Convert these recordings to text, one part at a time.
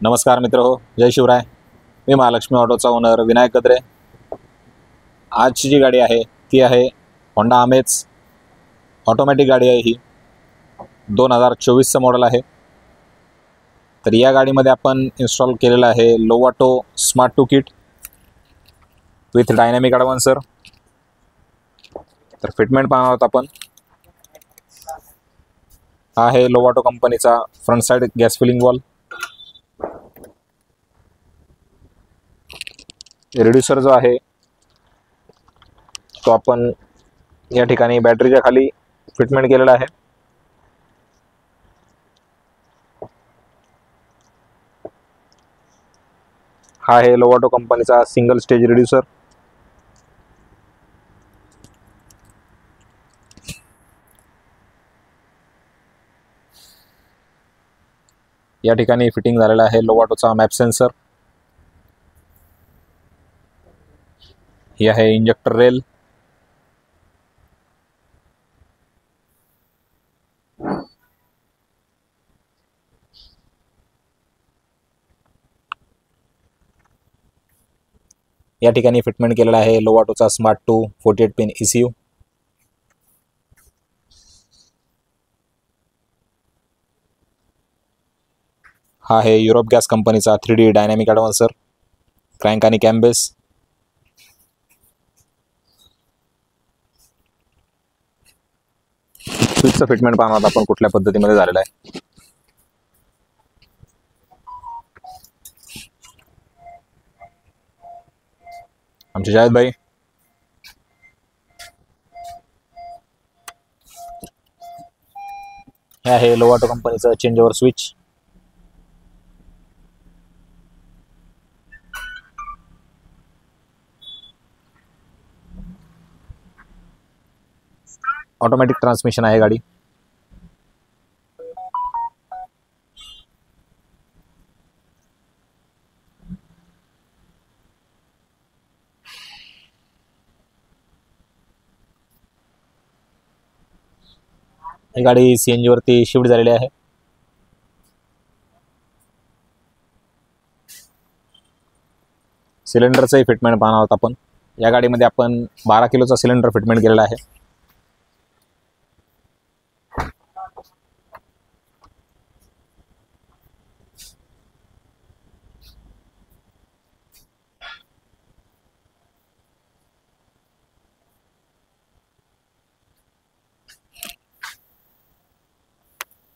नमस्कार मित्र हो, जय शिवराय। मी महालक्ष्मी ऑटोचा ओनर विनायक गद्रे। आजची जी गाडी आहे ती आहे होंडा अमेज। ऑटोमॅटिक गाडी आहे ही, 2024चं मॉडेल आहे। तर या गाडीमध्ये आपण इन्स्टॉल केलेलं आहे Lovato smart 2 kit with dynamic advancer. तर फिटमेंट पाहणार आहोत आपण। हा आहे लोवाटो कंपनीचा front side gas filling valve. Reducer जो आहे तो आपण या ठिकाणी बॅटरीच्या खाली फिटमेंट केलेला आहे। हा आहे लोवाटो कंपनीचा सिंगल स्टेज रिड्यूसर। या ठिकाणी फिटिंग झालेला आहे लोवाटोचा मॅप सेन्सर। ही आहे इंजेक्टर रेल। या ठिकाणी फिटमेंट केलेला आहे लोवाटोचा स्मार्ट 2 48 पिन ECU। हा आहे युरोप गॅस कंपनीचा 3D डायनॅमिक ॲडव्हान्सर, क्रँक आणि कॅम्बेस। स्विचचं फिटमेंट पाहणार आपण कुठल्या पद्धतीमध्ये झालेलं आहे। आमचे जावेद भाई। हे आहे लोवाटो कंपनीचं change over switch. Automatic transmission आहे गाडी। ही गाडी CNG वरती शिफ्ट झालेली आहे। सिलेंडरचंही फिटमेंट पाहणार आहोत आपण। या गाडीमध्ये आपण 12 किलोचा सिलेंडर फिटमेंट केलेला आहे।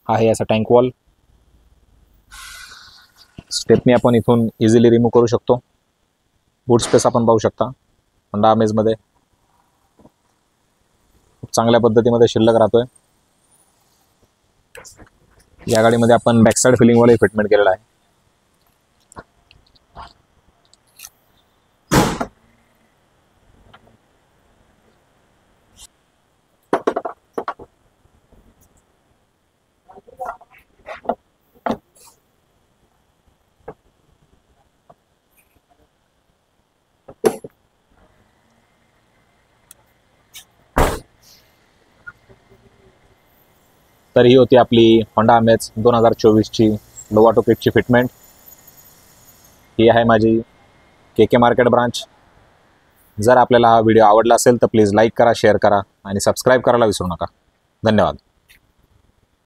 आहे याचा टँक वॉल। स्टेपनी आपण इथून इझिली रिमूव्ह करू शकतो। बूट स्पेस आपण पाहू शकता होंडा अमेजमध्ये खूप चांगल्या पद्धतीमध्ये शिल्लक राहतोय। या गाडीमध्ये आपण back side filling wall fitment केलेला आहे। तर ही होती आपली होंडा अमेज 2024ची लोवाटो किटची फिटमेंट। ही आहे माझी KK मार्केट ब्रांच। जर आपल्याला हा व्हिडिओ आवडला असेल तर प्लीज लाईक करा, शेअर करा आणि सबस्क्राईब करायला विसरू नका। धन्यवाद।